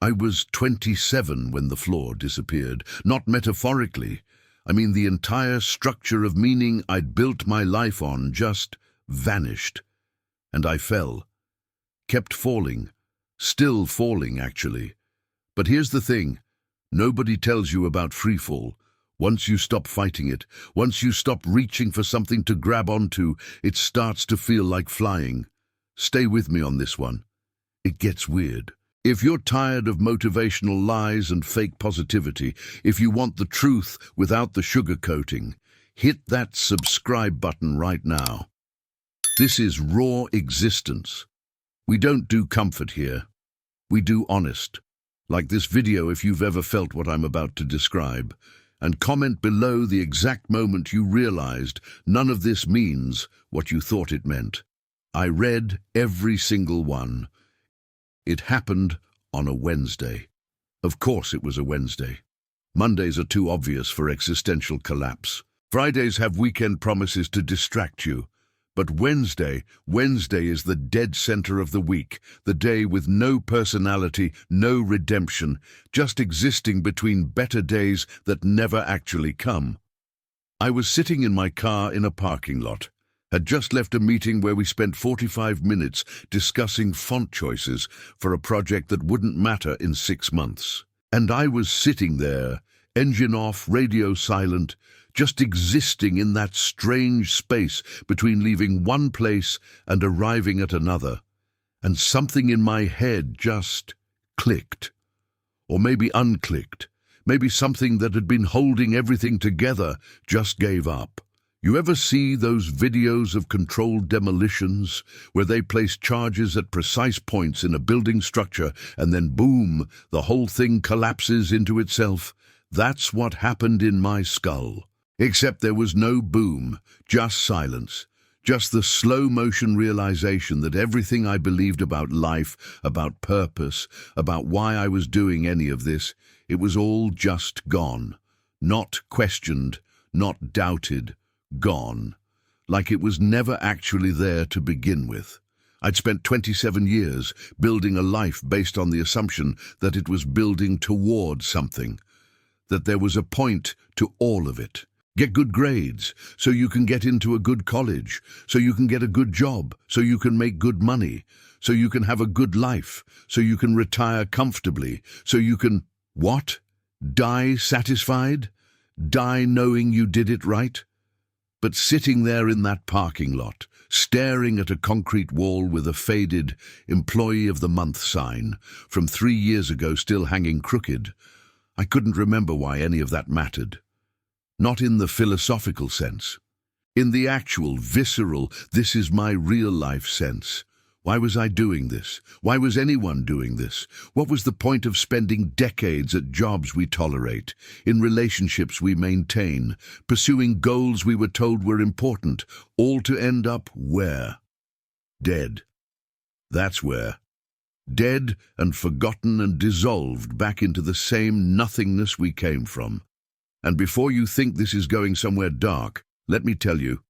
I was 27 when the floor disappeared, not metaphorically. I mean, the entire structure of meaning I'd built my life on just vanished. And I fell. Kept falling. Still falling, actually. But here's the thing. Nobody tells you about freefall. Once you stop fighting it, once you stop reaching for something to grab onto, it starts to feel like flying. Stay with me on this one. It gets weird. If you're tired of motivational lies and fake positivity, if you want the truth without the sugarcoating, hit that subscribe button right now. This is raw existence. We don't do comfort here. We do honest. Like this video if you've ever felt what I'm about to describe. And comment below the exact moment you realized none of this means what you thought it meant. I read every single one. It happened on a Wednesday. Of course it was a Wednesday. Mondays are too obvious for existential collapse. Fridays have weekend promises to distract you. But Wednesday is the dead center of the week, the day with no personality, no redemption, just existing between better days that never actually come. I was sitting in my car in a parking lot. Had just left a meeting where we spent 45 minutes discussing font choices for a project that wouldn't matter in 6 months. And I was sitting there, engine off, radio silent, just existing in that strange space between leaving one place and arriving at another. And something in my head just clicked. Or maybe unclicked. Maybe something that had been holding everything together just gave up. You ever see those videos of controlled demolitions where they place charges at precise points in a building structure and then boom, the whole thing collapses into itself? That's what happened in my skull. Except there was no boom, just silence. Just the slow-motion realization that everything I believed about life, about purpose, about why I was doing any of this, it was all just gone. Not questioned, not doubted. Gone. Like it was never actually there to begin with. I'd spent 27 years building a life based on the assumption that it was building toward something, that there was a point to all of it. Get good grades, so you can get into a good college, so you can get a good job, so you can make good money, so you can have a good life, so you can retire comfortably, so you can, what? Die satisfied? Die knowing you did it right? But sitting there in that parking lot, staring at a concrete wall with a faded Employee of the Month sign from 3 years ago still hanging crooked, I couldn't remember why any of that mattered. Not in the philosophical sense. In the actual, visceral, this is my real life sense. Why was I doing this? Why was anyone doing this? What was the point of spending decades at jobs we tolerate, in relationships we maintain, pursuing goals we were told were important, all to end up where? Dead. That's where. Dead and forgotten and dissolved back into the same nothingness we came from. And before you think this is going somewhere dark, let me tell you,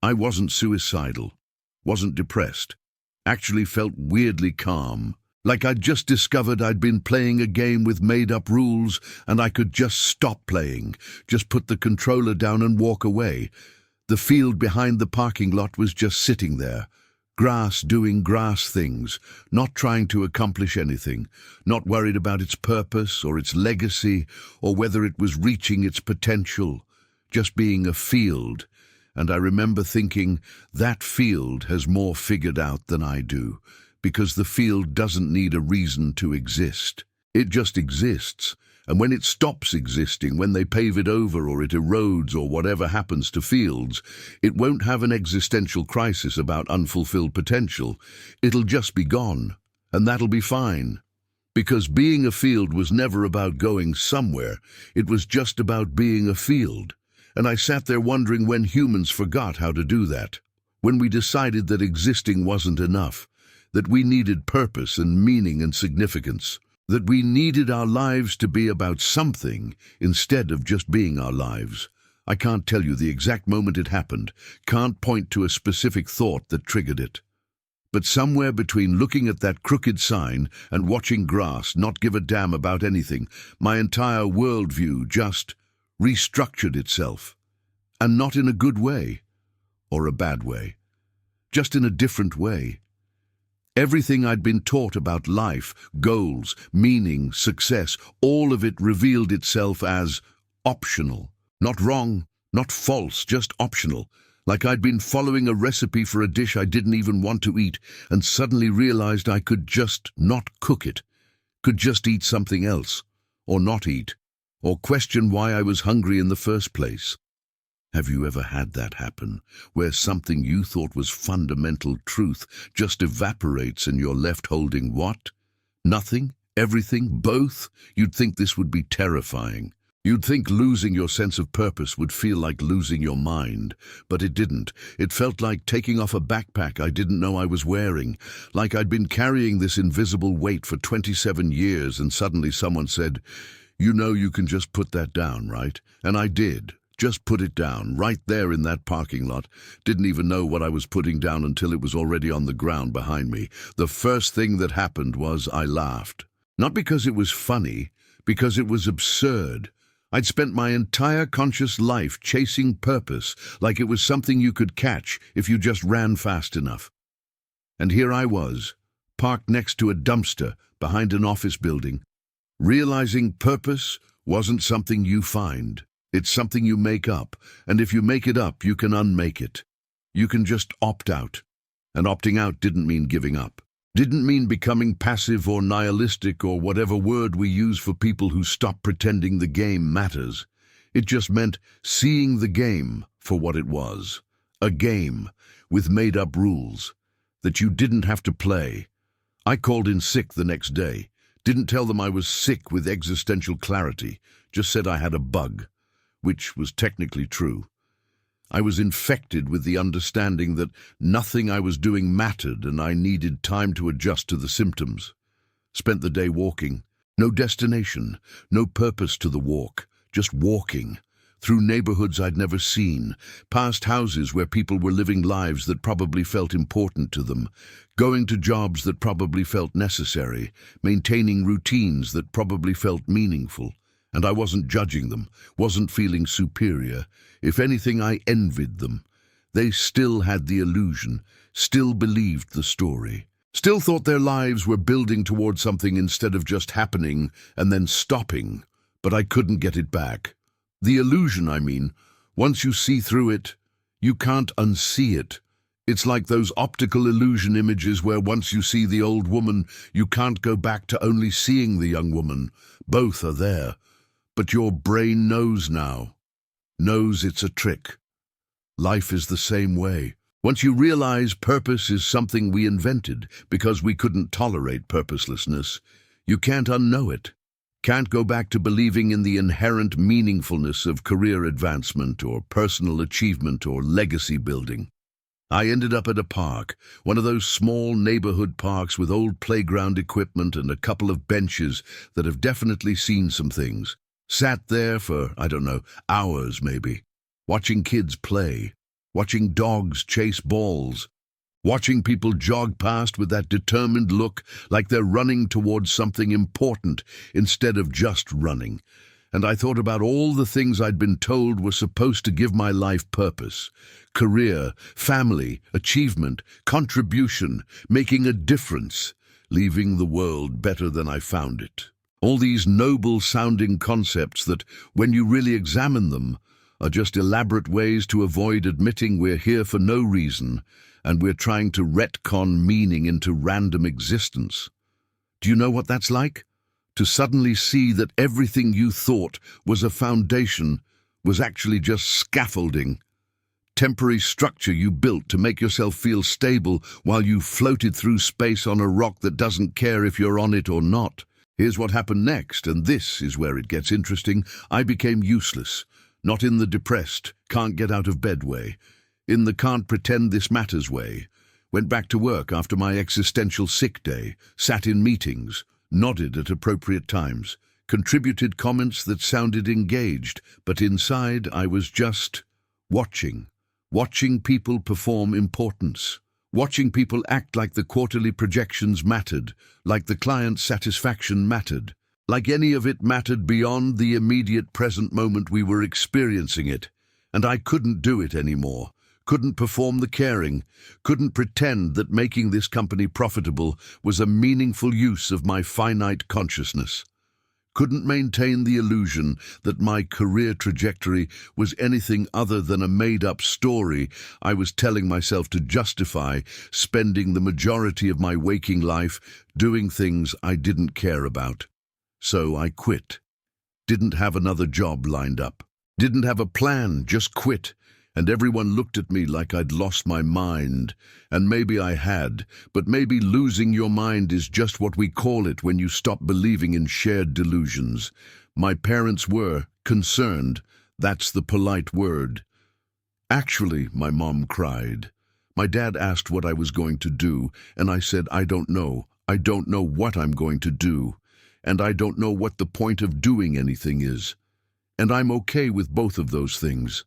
I wasn't suicidal, wasn't depressed. Actually felt weirdly calm, like I'd just discovered I'd been playing a game with made-up rules and I could just stop playing, just put the controller down and walk away. The field behind the parking lot was just sitting there, grass doing grass things, not trying to accomplish anything, not worried about its purpose or its legacy or whether it was reaching its potential, just being a field. And I remember thinking, that field has more figured out than I do, because the field doesn't need a reason to exist. It just exists, and when it stops existing, when they pave it over or it erodes or whatever happens to fields, it won't have an existential crisis about unfulfilled potential. It'll just be gone, and that'll be fine. Because being a field was never about going somewhere, it was just about being a field. And I sat there wondering when humans forgot how to do that, when we decided that existing wasn't enough, that we needed purpose and meaning and significance, that we needed our lives to be about something instead of just being our lives. I can't tell you the exact moment it happened, can't point to a specific thought that triggered it. But somewhere between looking at that crooked sign and watching grass not give a damn about anything, my entire worldview just restructured itself. And not in a good way, or a bad way, just in a different way. Everything I'd been taught about life, goals, meaning, success, all of it revealed itself as optional. Not wrong, not false, just optional. Like I'd been following a recipe for a dish I didn't even want to eat and suddenly realized I could just not cook it, could just eat something else, or not eat, or question why I was hungry in the first place. Have you ever had that happen, where something you thought was fundamental truth just evaporates and you're left holding what? Nothing? Everything? Both? You'd think this would be terrifying. You'd think losing your sense of purpose would feel like losing your mind, but it didn't. It felt like taking off a backpack I didn't know I was wearing, like I'd been carrying this invisible weight for 27 years and suddenly someone said, "You know you can just put that down, right?" And I did. Just put it down, right there in that parking lot. Didn't even know what I was putting down until it was already on the ground behind me. The first thing that happened was I laughed. Not because it was funny, because it was absurd. I'd spent my entire conscious life chasing purpose, like it was something you could catch if you just ran fast enough. And here I was, parked next to a dumpster behind an office building, realizing purpose wasn't something you find. It's something you make up, and if you make it up, you can unmake it. You can just opt out. And opting out didn't mean giving up. Didn't mean becoming passive or nihilistic or whatever word we use for people who stop pretending the game matters. It just meant seeing the game for what it was. A game with made-up rules that you didn't have to play. I called in sick the next day. Didn't tell them I was sick with existential clarity. Just said I had a bug, which was technically true. I was infected with the understanding that nothing I was doing mattered and I needed time to adjust to the symptoms. Spent the day walking. No destination, no purpose to the walk, just walking. Through neighborhoods I'd never seen, past houses where people were living lives that probably felt important to them, going to jobs that probably felt necessary, maintaining routines that probably felt meaningful. And I wasn't judging them, wasn't feeling superior. If anything, I envied them. They still had the illusion, still believed the story, still thought their lives were building toward something instead of just happening and then stopping. But I couldn't get it back. The illusion, I mean. Once you see through it, you can't unsee it. It's like those optical illusion images where once you see the old woman, you can't go back to only seeing the young woman. Both are there. But your brain knows now. Knows it's a trick. Life is the same way. Once you realize purpose is something we invented because we couldn't tolerate purposelessness, you can't unknow it. Can't go back to believing in the inherent meaningfulness of career advancement or personal achievement or legacy building. I ended up at a park, one of those small neighborhood parks with old playground equipment and a couple of benches that have definitely seen some things. Sat there for, I don't know, hours maybe, watching kids play, watching dogs chase balls, watching people jog past with that determined look like they're running towards something important instead of just running. And I thought about all the things I'd been told were supposed to give my life purpose. Career, family, achievement, contribution, making a difference, leaving the world better than I found it. All these noble-sounding concepts that, when you really examine them, are just elaborate ways to avoid admitting we're here for no reason and we're trying to retcon meaning into random existence. Do you know what that's like? To suddenly see that everything you thought was a foundation was actually just scaffolding. Temporary structure you built to make yourself feel stable while you floated through space on a rock that doesn't care if you're on it or not. Here's what happened next, and this is where it gets interesting. I became useless, not in the depressed, can't get out of bed way, in the can't pretend this matters way. Went back to work after my existential sick day, sat in meetings, nodded at appropriate times, contributed comments that sounded engaged, but inside I was just watching people perform importance, Watching people act like the quarterly projections mattered, like the client's satisfaction mattered, like any of it mattered beyond the immediate present moment we were experiencing it. And I couldn't do it anymore, couldn't perform the caring, couldn't pretend that making this company profitable was a meaningful use of my finite consciousness. Couldn't maintain the illusion that my career trajectory was anything other than a made-up story I was telling myself to justify spending the majority of my waking life doing things I didn't care about. So I quit. Didn't have another job lined up. Didn't have a plan, just quit. And everyone looked at me like I'd lost my mind. And maybe I had, but maybe losing your mind is just what we call it when you stop believing in shared delusions. My parents were concerned. That's the polite word. Actually, my mom cried. My dad asked what I was going to do, and I said, I don't know. I don't know what I'm going to do. And I don't know what the point of doing anything is. And I'm okay with both of those things.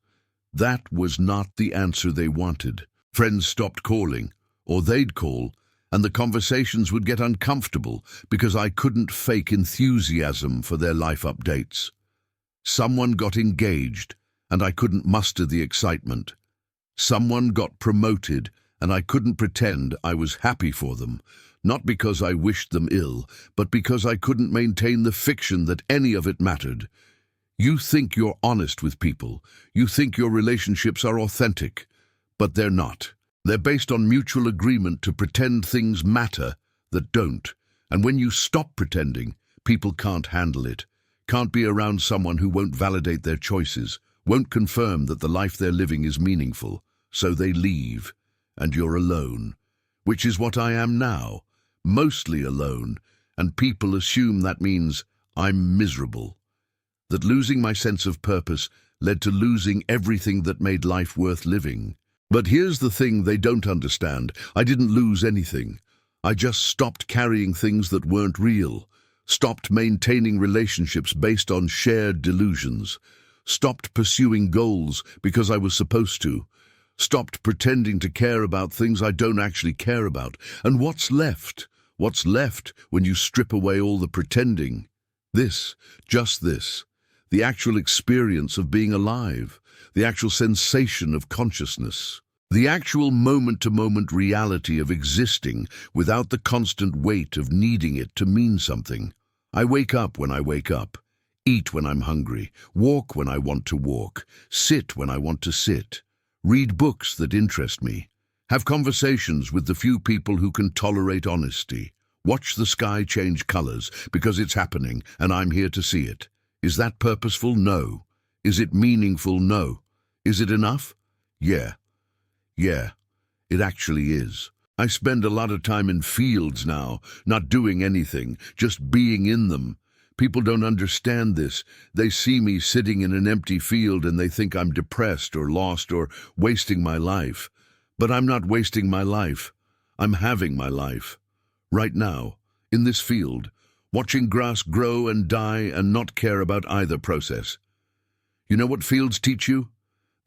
That was not the answer they wanted. Friends stopped calling, or they'd call, and the conversations would get uncomfortable because I couldn't fake enthusiasm for their life updates. Someone got engaged, and I couldn't muster the excitement. Someone got promoted, and I couldn't pretend I was happy for them, not because I wished them ill, but because I couldn't maintain the fiction that any of it mattered. You think you're honest with people. You think your relationships are authentic, but they're not. They're based on mutual agreement to pretend things matter that don't. And when you stop pretending, people can't handle it, can't be around someone who won't validate their choices, won't confirm that the life they're living is meaningful. So they leave, and you're alone, which is what I am now, mostly alone, and people assume that means I'm miserable. That losing my sense of purpose led to losing everything that made life worth living. But here's the thing they don't understand. I didn't lose anything. I just stopped carrying things that weren't real, stopped maintaining relationships based on shared delusions, stopped pursuing goals because I was supposed to, stopped pretending to care about things I don't actually care about. And what's left? What's left when you strip away all the pretending? This, just this. The actual experience of being alive, the actual sensation of consciousness, the actual moment-to-moment reality of existing without the constant weight of needing it to mean something. I wake up when I wake up, eat when I'm hungry, walk when I want to walk, sit when I want to sit, read books that interest me, have conversations with the few people who can tolerate honesty, watch the sky change colors because it's happening and I'm here to see it. Is that purposeful? No. Is it meaningful? No. Is it enough? Yeah. Yeah, it actually is. I spend a lot of time in fields now, not doing anything, just being in them. People don't understand this. They see me sitting in an empty field and they think I'm depressed or lost or wasting my life. But I'm not wasting my life. I'm having my life. Right now, in this field, watching grass grow and die and not care about either process. You know what fields teach you?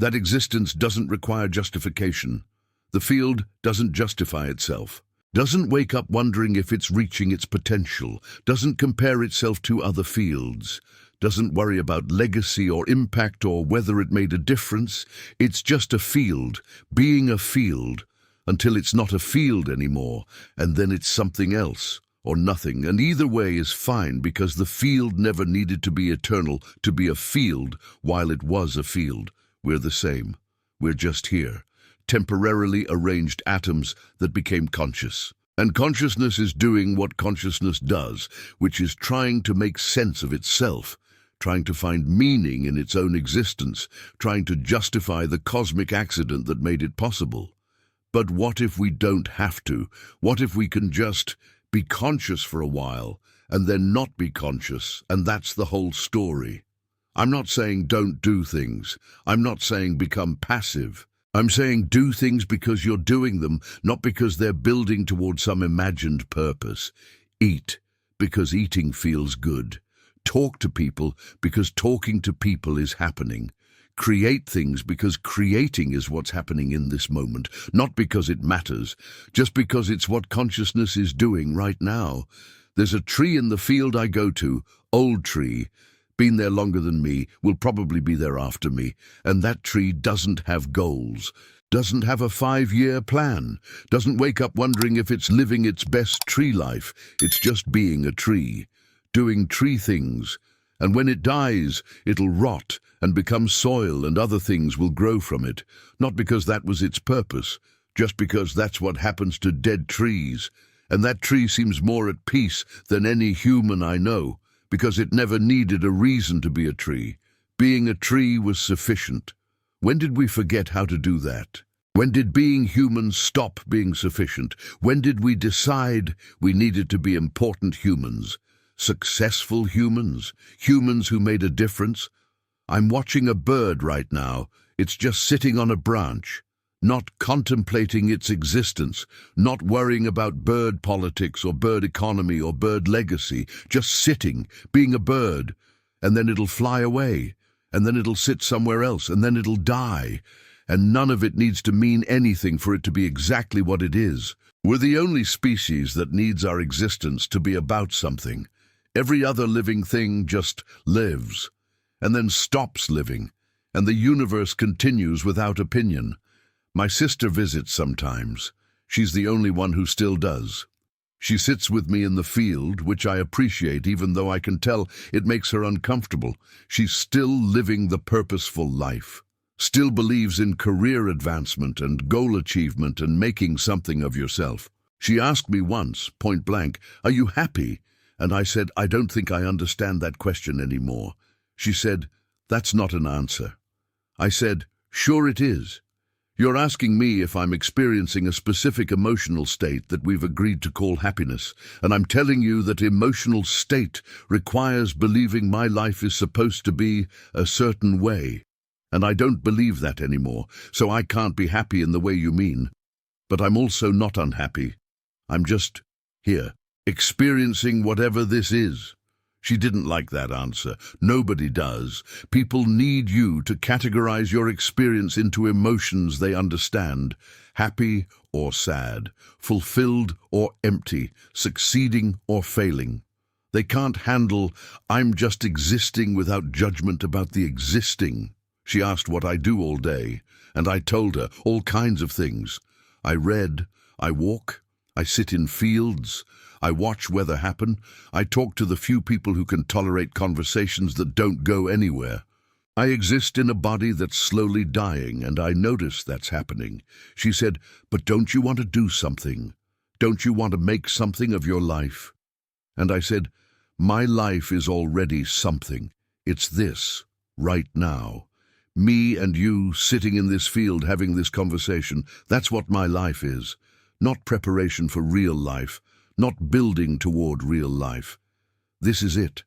That existence doesn't require justification. The field doesn't justify itself, doesn't wake up wondering if it's reaching its potential, doesn't compare itself to other fields, doesn't worry about legacy or impact or whether it made a difference. It's just a field, being a field, until it's not a field anymore, and then it's something else. Or nothing, and either way is fine because the field never needed to be eternal to be a field while it was a field. We're the same. We're just here, temporarily arranged atoms that became conscious. And consciousness is doing what consciousness does, which is trying to make sense of itself, trying to find meaning in its own existence, trying to justify the cosmic accident that made it possible. But what if we don't have to? What if we can just be conscious for a while, and then not be conscious, and that's the whole story. I'm not saying don't do things. I'm not saying become passive. I'm saying do things because you're doing them, not because they're building towards some imagined purpose. Eat because eating feels good. Talk to people because talking to people is happening. create things because creating is what's happening in this moment, not because it matters, just because it's what consciousness is doing right now. There's a tree in the field I go to, old tree, been there longer than me, will probably be there after me, and that tree doesn't have goals, doesn't have a 5-year plan, doesn't wake up wondering if it's living its best tree life. It's just being a tree, doing tree things. And when it dies, it'll rot and become soil, and other things will grow from it, not because that was its purpose, just because that's what happens to dead trees. And that tree seems more at peace than any human I know, because it never needed a reason to be a tree. Being a tree was sufficient. When did we forget how to do that? When did being human stop being sufficient? When did we decide we needed to be important humans? Successful humans? Humans who made a difference? I'm watching a bird right now. It's just sitting on a branch, not contemplating its existence, not worrying about bird politics or bird economy or bird legacy, just sitting, being a bird, and then it'll fly away, and then it'll sit somewhere else, and then it'll die, and none of it needs to mean anything for it to be exactly what it is. We're the only species that needs our existence to be about something. Every other living thing just lives, and then stops living, and the universe continues without opinion. My sister visits sometimes. She's the only one who still does. She sits with me in the field, which I appreciate even though I can tell it makes her uncomfortable. She's still living the purposeful life, still believes in career advancement and goal achievement and making something of yourself. She asked me once, point blank, "Are you happy?" And I said, "I don't think I understand that question anymore." She said, "That's not an answer." I said, "Sure it is. You're asking me if I'm experiencing a specific emotional state that we've agreed to call happiness, and I'm telling you that emotional state requires believing my life is supposed to be a certain way. And I don't believe that anymore, so I can't be happy in the way you mean. But I'm also not unhappy. I'm just here, experiencing whatever this is." She didn't like that answer. Nobody does. People need you to categorize your experience into emotions they understand. Happy or sad, fulfilled or empty, succeeding or failing. They can't handle, "I'm just existing without judgment about the existing." She asked what I do all day, and I told her all kinds of things. I read, I walk, I sit in fields, I watch weather happen, I talk to the few people who can tolerate conversations that don't go anywhere. I exist in a body that's slowly dying, and I notice that's happening. She said, "But don't you want to do something? Don't you want to make something of your life?" And I said, "My life is already something. It's this, right now. Me and you sitting in this field having this conversation, that's what my life is. Not preparation for real life, not building toward real life. This is it,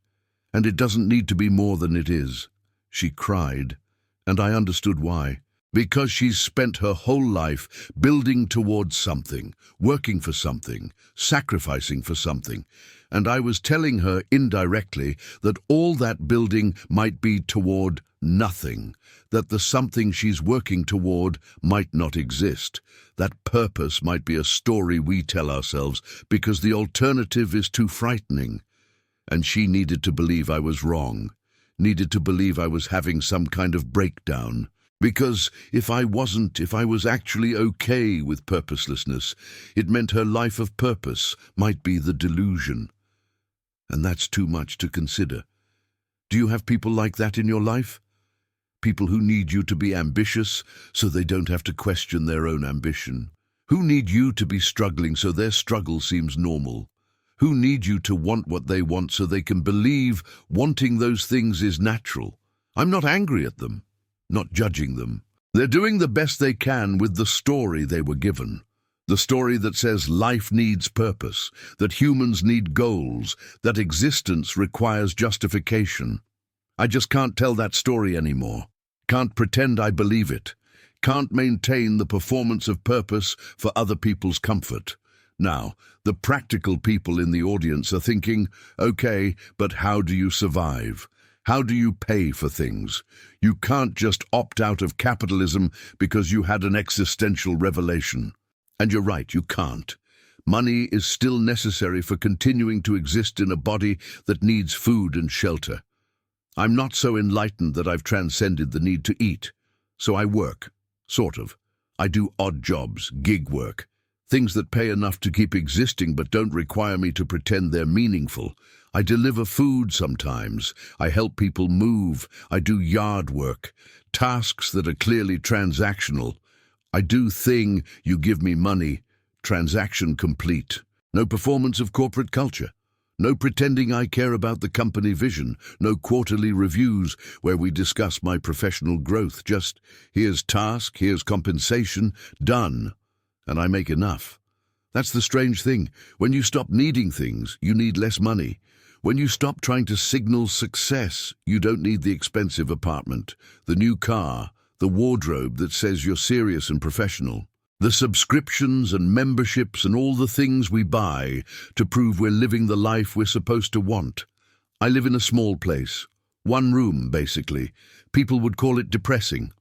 and it doesn't need to be more than it is." She cried, and I understood why. Because she's spent her whole life building towards something, working for something, sacrificing for something. And I was telling her indirectly that all that building might be toward nothing, that the something she's working toward might not exist, that purpose might be a story we tell ourselves because the alternative is too frightening. And she needed to believe I was wrong, needed to believe I was having some kind of breakdown. Because if I was actually okay with purposelessness, it meant her life of purpose might be the delusion. And that's too much to consider. Do you have people like that in your life? People who need you to be ambitious so they don't have to question their own ambition? Who need you to be struggling so their struggle seems normal? Who need you to want what they want so they can believe wanting those things is natural? I'm not angry at them, not judging them. They're doing the best they can with the story they were given. The story that says life needs purpose, that humans need goals, that existence requires justification. I just can't tell that story anymore. Can't pretend I believe it. Can't maintain the performance of purpose for other people's comfort. Now, the practical people in the audience are thinking, okay, but how do you survive? How do you pay for things? You can't just opt out of capitalism because you had an existential revelation. And you're right, you can't. Money is still necessary for continuing to exist in a body that needs food and shelter. I'm not so enlightened that I've transcended the need to eat. So I work, sort of. I do odd jobs, gig work, things that pay enough to keep existing but don't require me to pretend they're meaningful. I deliver food sometimes. I help people move. I do yard work, tasks that are clearly transactional. I do thing, you give me money, transaction complete. No performance of corporate culture. No pretending I care about the company vision. No quarterly reviews where we discuss my professional growth. Just, here's task, here's compensation, done. And I make enough. That's the strange thing. When you stop needing things, you need less money. When you stop trying to signal success, you don't need the expensive apartment, the new car, the wardrobe that says you're serious and professional. The subscriptions and memberships and all the things we buy to prove we're living the life we're supposed to want. I live in a small place. One room, basically. People would call it depressing.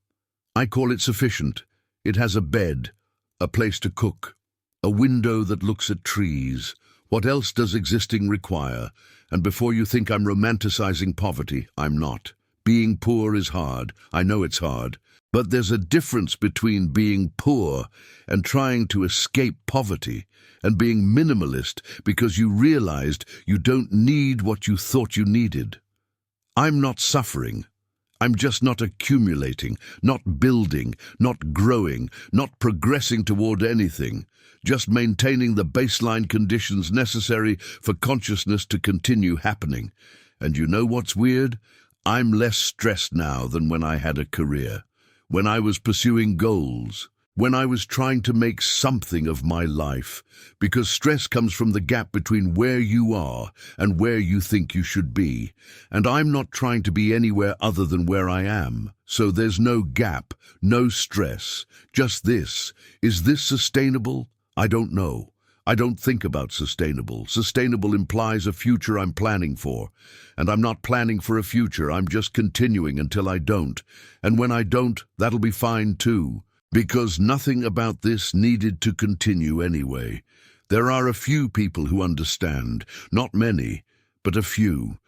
I call it sufficient. It has a bed, a place to cook, a window that looks at trees. What else does existing require? And before you think I'm romanticizing poverty, I'm not. Being poor is hard. I know it's hard. But there's a difference between being poor and trying to escape poverty and being minimalist because you realized you don't need what you thought you needed. I'm not suffering. I'm just not accumulating, not building, not growing, not progressing toward anything, just maintaining the baseline conditions necessary for consciousness to continue happening. And you know what's weird? I'm less stressed now than when I had a career. When I was pursuing goals, when I was trying to make something of my life, because stress comes from the gap between where you are and where you think you should be, and I'm not trying to be anywhere other than where I am, so there's no gap, no stress, just this. Is this sustainable? I don't know. I don't think about sustainable. Sustainable implies a future I'm planning for. And I'm not planning for a future, I'm just continuing until I don't. And when I don't, that'll be fine too. Because nothing about this needed to continue anyway. There are a few people who understand. Not many, but a few.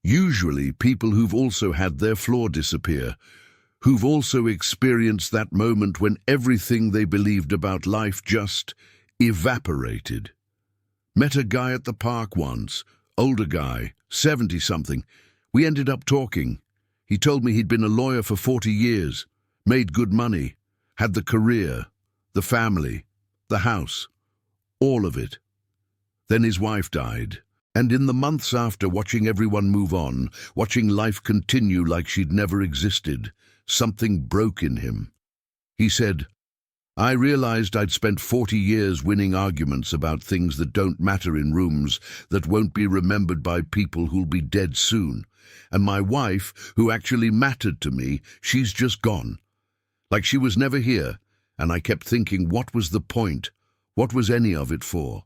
Usually people who've also had their flaw disappear. Who've also experienced that moment when everything they believed about life just evaporated. Met a guy at the park once, older guy, 70-something. We ended up talking. He told me he'd been a lawyer for 40 years, made good money, had the career, the family, the house, all of it. Then his wife died. And in the months after, watching everyone move on, watching life continue like she'd never existed, something broke in him. He said, I realized I'd spent 40 years winning arguments about things that don't matter in rooms that won't be remembered by people who'll be dead soon. And my wife, who actually mattered to me, she's just gone. Like she was never here. And I kept thinking, what was the point? What was any of it for?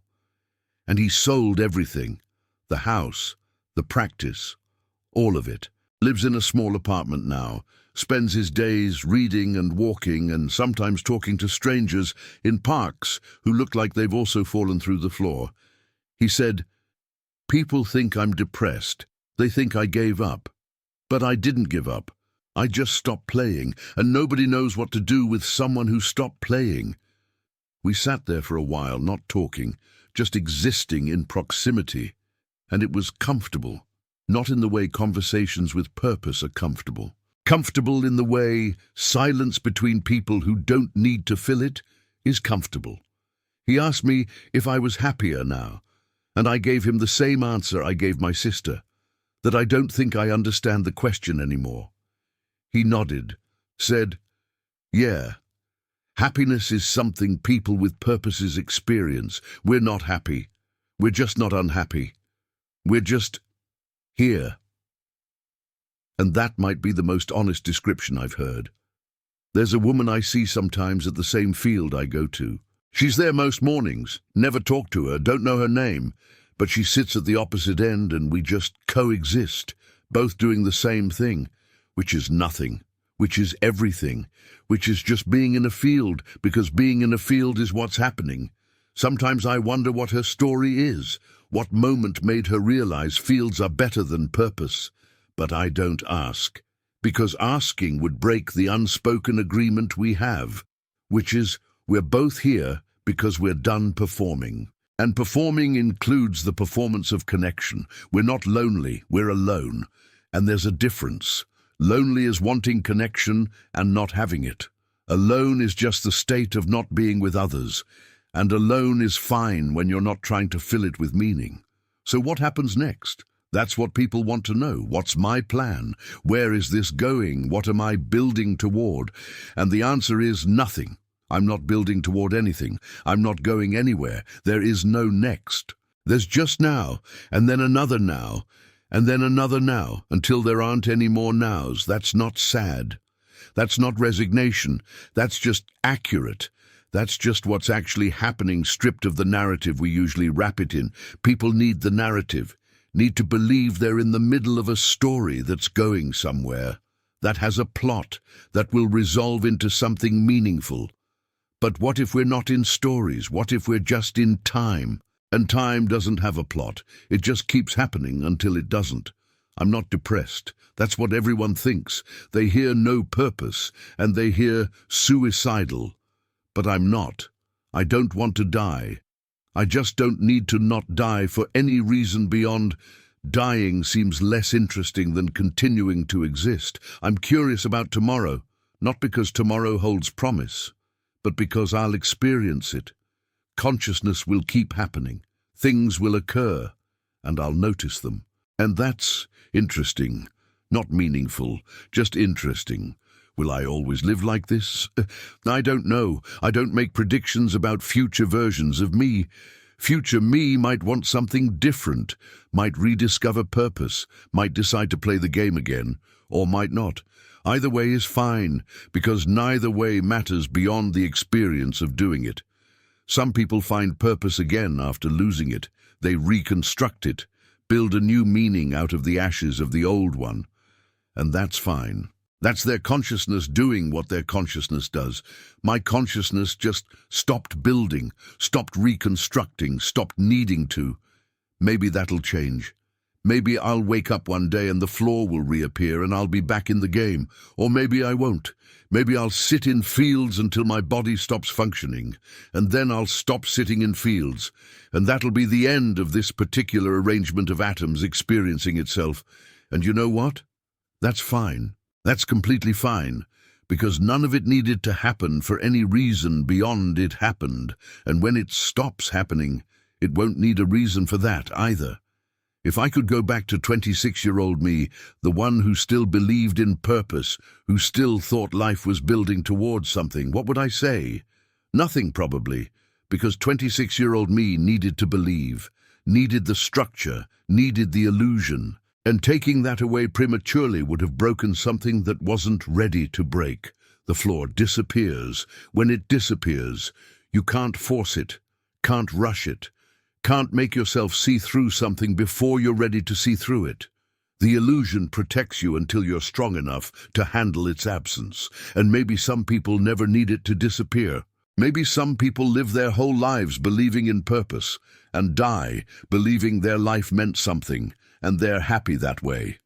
And he sold everything. The house, the practice, all of it. Lives in a small apartment now. Spends his days reading and walking and sometimes talking to strangers in parks who look like they've also fallen through the floor. He said, people think I'm depressed. They think I gave up. But I didn't give up. I just stopped playing, and nobody knows what to do with someone who stopped playing. We sat there for a while, not talking, just existing in proximity, and it was comfortable, not in the way conversations with purpose are comfortable. Comfortable in the way silence between people who don't need to fill it is comfortable. He asked me if I was happier now, and I gave him the same answer I gave my sister, that I don't think I understand the question anymore. He nodded, said, yeah, happiness is something people with purposes experience. We're not happy. We're just not unhappy. We're just here. And that might be the most honest description I've heard. There's a woman I see sometimes at the same field I go to. She's there most mornings, never talk to her, don't know her name, but she sits at the opposite end and we just coexist, both doing the same thing, which is nothing, which is everything, which is just being in a field, because being in a field is what's happening. Sometimes I wonder what her story is, what moment made her realize fields are better than purpose. But I don't ask, because asking would break the unspoken agreement we have, which is we're both here because we're done performing. And performing includes the performance of connection. We're not lonely, we're alone. And there's a difference. Lonely is wanting connection and not having it. Alone is just the state of not being with others. And alone is fine when you're not trying to fill it with meaning. So what happens next? That's what people want to know. What's my plan? Where is this going? What am I building toward? And the answer is nothing. I'm not building toward anything. I'm not going anywhere. There is no next. There's just now, and then another now, and then another now, until there aren't any more nows. That's not sad. That's not resignation. That's just accurate. That's just what's actually happening, stripped of the narrative we usually wrap it in. People need the narrative, need to believe they're in the middle of a story that's going somewhere, that has a plot, that will resolve into something meaningful. But what if we're not in stories? What if we're just in time? And time doesn't have a plot. It just keeps happening until it doesn't. I'm not depressed. That's what everyone thinks. They hear no purpose, and they hear suicidal. But I'm not. I don't want to die. I just don't need to not die for any reason beyond dying seems less interesting than continuing to exist. I'm curious about tomorrow, not because tomorrow holds promise, but because I'll experience it. Consciousness will keep happening. Things will occur, and I'll notice them. And that's interesting, not meaningful, just interesting. Will I always live like this? I don't know. I don't make predictions about future versions of me. Future me might want something different, might rediscover purpose, might decide to play the game again, or might not. Either way is fine, because neither way matters beyond the experience of doing it. Some people find purpose again after losing it. They reconstruct it, build a new meaning out of the ashes of the old one. And that's fine. That's their consciousness doing what their consciousness does. My consciousness just stopped building, stopped reconstructing, stopped needing to. Maybe that'll change. Maybe I'll wake up one day and the floor will reappear and I'll be back in the game. Or maybe I won't. Maybe I'll sit in fields until my body stops functioning. And then I'll stop sitting in fields. And that'll be the end of this particular arrangement of atoms experiencing itself. And you know what? That's fine. That's completely fine, because none of it needed to happen for any reason beyond it happened, and when it stops happening, it won't need a reason for that either. If I could go back to 26-year-old me, the one who still believed in purpose, who still thought life was building towards something, what would I say? Nothing, probably, because 26-year-old me needed to believe, needed the structure, needed the illusion. And taking that away prematurely would have broken something that wasn't ready to break. The floor disappears. When it disappears, you can't force it, can't rush it, can't make yourself see through something before you're ready to see through it. The illusion protects you until you're strong enough to handle its absence. And maybe some people never need it to disappear. Maybe some people live their whole lives believing in purpose and die believing their life meant something. And they're happy that way.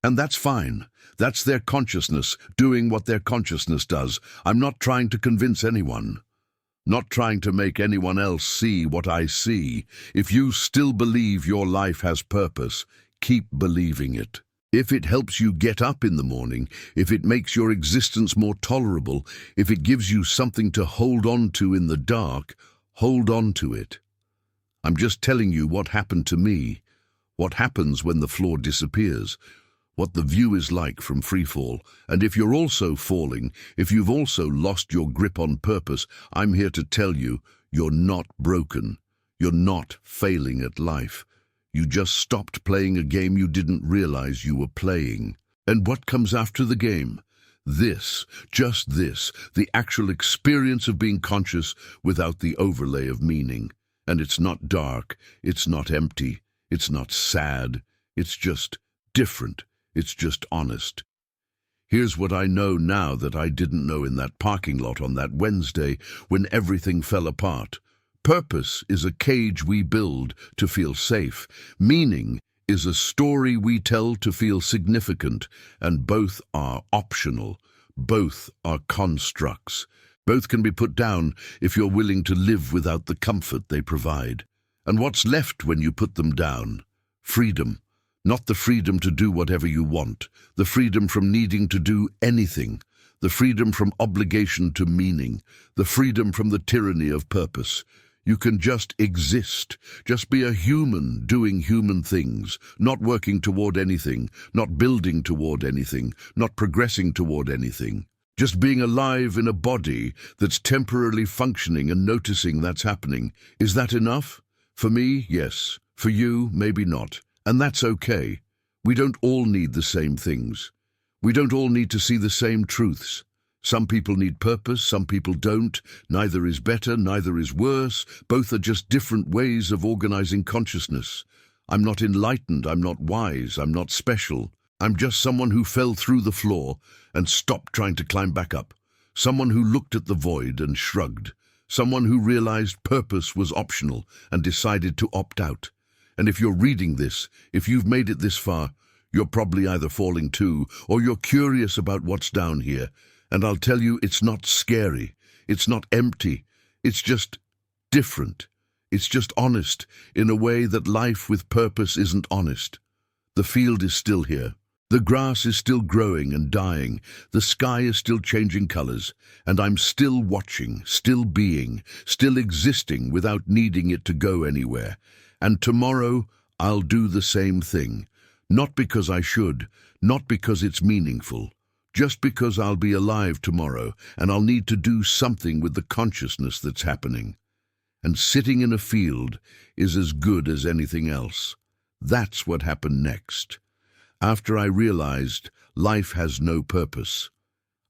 And that's fine. That's their consciousness doing what their consciousness does. I'm not trying to convince anyone. Not trying to make anyone else see what I see. If you still believe your life has purpose, keep believing it. If it helps you get up in the morning, if it makes your existence more tolerable, if it gives you something to hold on to in the dark, hold on to it. I'm just telling you what happened to me. What happens when the floor disappears, what the view is like from freefall. And if you're also falling, if you've also lost your grip on purpose, I'm here to tell you, you're not broken. You're not failing at life. You just stopped playing a game you didn't realize you were playing. And what comes after the game? This, just this, the actual experience of being conscious without the overlay of meaning. And it's not dark, it's not empty. It's not sad, it's just different. It's just honest. Here's what I know now that I didn't know in that parking lot on that Wednesday when everything fell apart. Purpose is a cage we build to feel safe. Meaning is a story we tell to feel significant, and both are optional. Both are constructs. Both can be put down if you're willing to live without the comfort they provide. And what's left when you put them down? Freedom. Not the freedom to do whatever you want, the freedom from needing to do anything, the freedom from obligation to meaning, the freedom from the tyranny of purpose. You can just exist, just be a human doing human things, not working toward anything, not building toward anything, not progressing toward anything. Just being alive in a body that's temporarily functioning and noticing that's happening. Is that enough? For me, yes. For you, maybe not. And that's okay. We don't all need the same things. We don't all need to see the same truths. Some people need purpose, some people don't. Neither is better, neither is worse. Both are just different ways of organizing consciousness. I'm not enlightened, I'm not wise, I'm not special. I'm just someone who fell through the floor and stopped trying to climb back up. Someone who looked at the void and shrugged. Someone who realized purpose was optional and decided to opt out. And if you're reading this, if you've made it this far, you're probably either falling too, or you're curious about what's down here. And I'll tell you, it's not scary. It's not empty. It's just different. It's just honest, in a way that life with purpose isn't honest. The field is still here. The grass is still growing and dying. The sky is still changing colors. And I'm still watching, still being, still existing without needing it to go anywhere. And tomorrow, I'll do the same thing. Not because I should, not because it's meaningful. Just because I'll be alive tomorrow, and I'll need to do something with the consciousness that's happening. And sitting in a field is as good as anything else. That's what happened next. After I realized life has no purpose,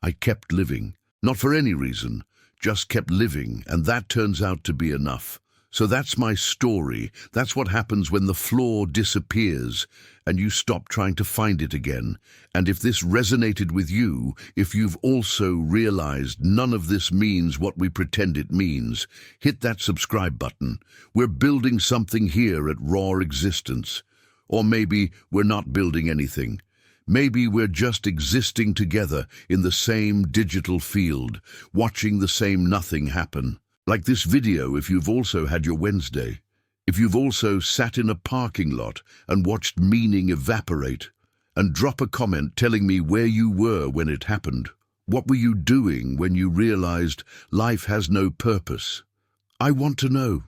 I kept living. Not for any reason, just kept living, and that turns out to be enough. So that's my story. That's what happens when the floor disappears and you stop trying to find it again. And if this resonated with you, if you've also realized none of this means what we pretend it means, hit that subscribe button. We're building something here at Raw Existence. Or maybe we're not building anything. Maybe we're just existing together in the same digital field, watching the same nothing happen. Like this video if you've also had your Wednesday. If you've also sat in a parking lot and watched meaning evaporate. And drop a comment telling me where you were when it happened. What were you doing when you realized life has no purpose? I want to know.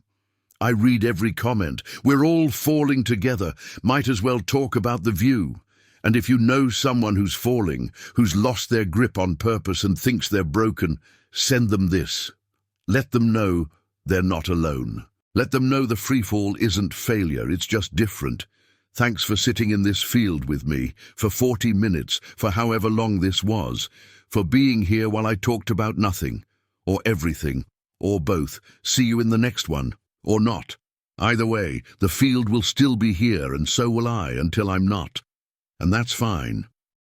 I read every comment. We're all falling together. Might as well talk about the view. And if you know someone who's falling, who's lost their grip on purpose and thinks they're broken, send them this. Let them know they're not alone. Let them know the freefall isn't failure, it's just different. Thanks for sitting in this field with me, for 40 minutes, for however long this was, for being here while I talked about nothing, or everything, or both. See you in the next one, or not. Either way, the field will still be here, and so will I until I'm not. And that's fine.